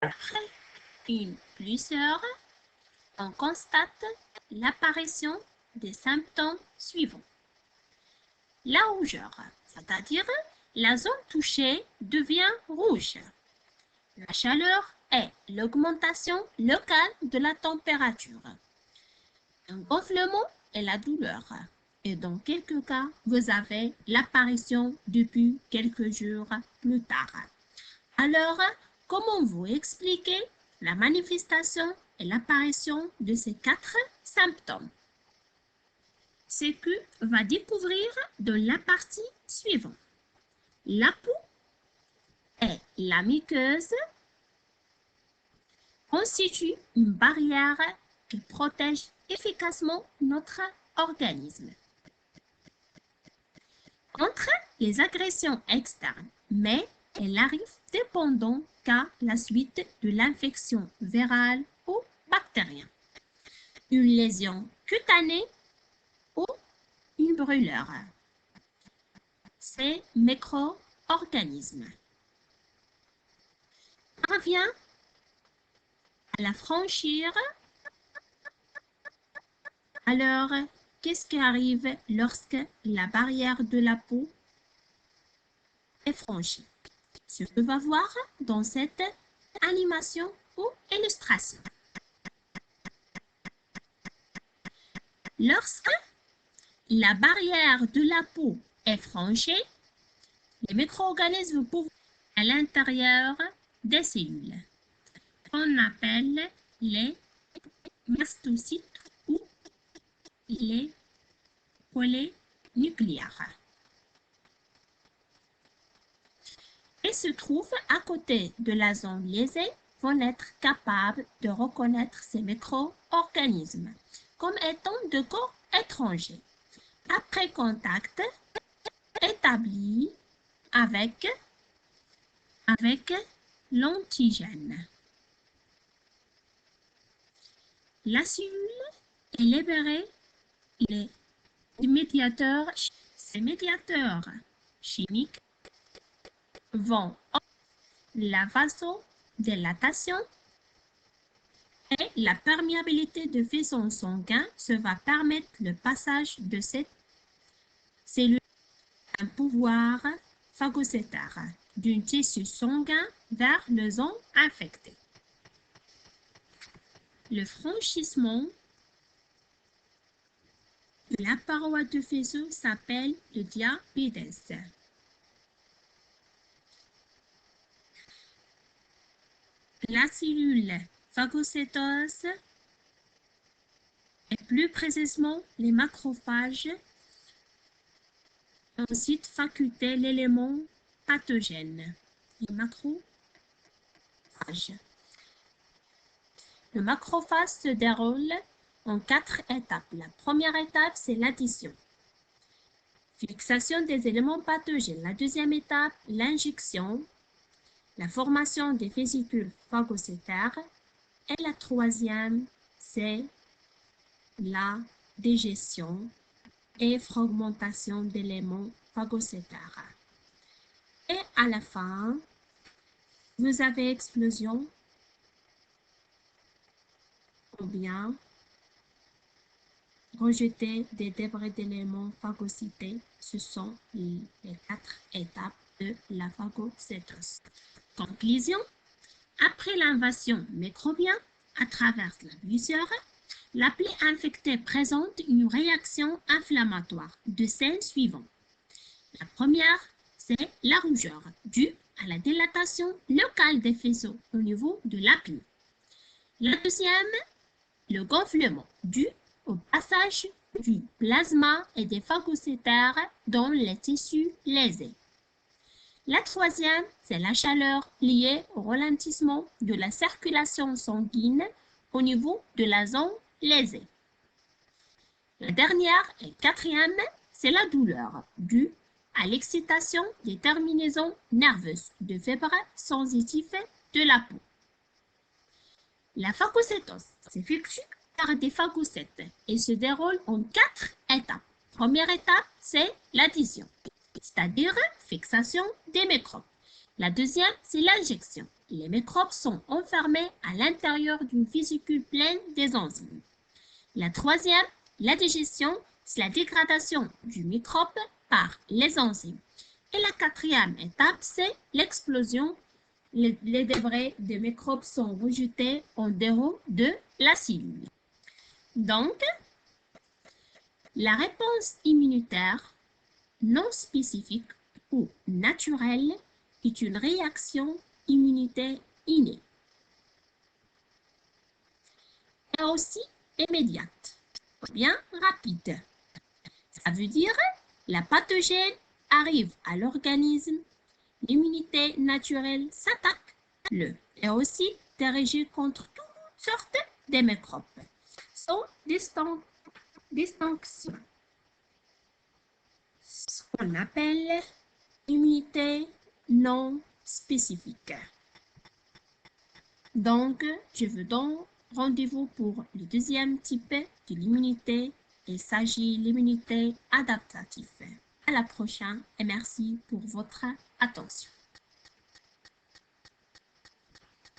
Après une blessure, on constate l'apparition des symptômes suivants. La rougeur, c'est-à-dire la zone touchée devient rouge. La chaleur est l'augmentation locale de la température. Un gonflement est la douleur. Et dans quelques cas, vous avez l'apparition depuis quelques jours plus tard. Alors, comment vous expliquez la manifestation et l'apparition de ces 4 symptômes? CQ va découvrir dans la partie suivante. La peau et la muqueuse constituent une barrière qui protège efficacement notre organisme contre les agressions externes, mais elle arrive dépendant qu'à la suite de l'infection virale ou bactérienne, une lésion cutanée ou une brûlure. Ces micro-organismes. On revient à la franchir. Alors, qu'est-ce qui arrive lorsque la barrière de la peau est franchie? Ce que va voir dans cette animation ou illustration. Lorsque la barrière de la peau est franchie, les micro-organismes peuvent à l'intérieur des cellules qu'on appelle les mastocytes ou les polynucléaires. Et se trouvent à côté de la zone lésée vont être capables de reconnaître ces micro-organismes comme étant de corps étrangers. Après contact établi avec l'antigène. La cellule est libérée des médiateurs. Ces médiateurs chimiques vont la vasodilatation et la perméabilité de vaisseau sanguin. Se va permettre le passage de cette cellule un pouvoir phagocytaire d'un tissu sanguin vers le zone infectée. Le franchissement de la paroi de vaisseau s'appelle le diapides. La cellule phagocytose et plus précisément les macrophages ensuite faculté l'élément pathogène, les macrophages. Le macrophage se déroule en 4 étapes. La première étape, c'est l'addition. Fixation des éléments pathogènes. La deuxième étape, l'injection. La formation des vésicules phagocytaires. Et la troisième, c'est la digestion et fragmentation d'éléments phagocytaires. Et à la fin, vous avez explosion ou bien rejeter des débris d'éléments phagocytés. Ce sont les 4 étapes de la phagocytose. Conclusion, après l'invasion microbienne à travers la blessure, la plaie infectée présente une réaction inflammatoire de celles suivantes. La première, c'est la rougeur, due à la dilatation locale des faisceaux au niveau de la plaie. La deuxième, le gonflement, dû au passage du plasma et des phagocytaires dans les tissus lésés. La troisième, c'est la chaleur liée au ralentissement de la circulation sanguine au niveau de la zone lésée. La dernière et quatrième, c'est la douleur due à l'excitation des terminaisons nerveuses de fibres sensitives de la peau. La phagocytose s'effectue par des phagocytes et se déroule en 4 étapes. Première étape, c'est l'addition, c'est-à-dire fixation des microbes. La deuxième, c'est l'injection. les microbes sont enfermés à l'intérieur d'une vésicule pleine des enzymes. La troisième, la digestion, c'est la dégradation du microbe par les enzymes. Et la quatrième étape, c'est l'explosion. Les débris des microbes sont rejetés en dehors de la cellule. Donc, la réponse immunitaire non spécifique ou naturelle est une réaction immunitaire innée et aussi immédiate, bien rapide. Ça veut dire la pathogène arrive à l'organisme, l'immunité naturelle s'attaque et aussi dirigée contre toutes sortes de microbes. Sans distinction. Ce qu'on appelle immunité non spécifique. Donc, je vous donne rendez-vous pour le deuxième type de l'immunité. Il s'agit de l'immunité adaptative. À la prochaine et merci pour votre attention.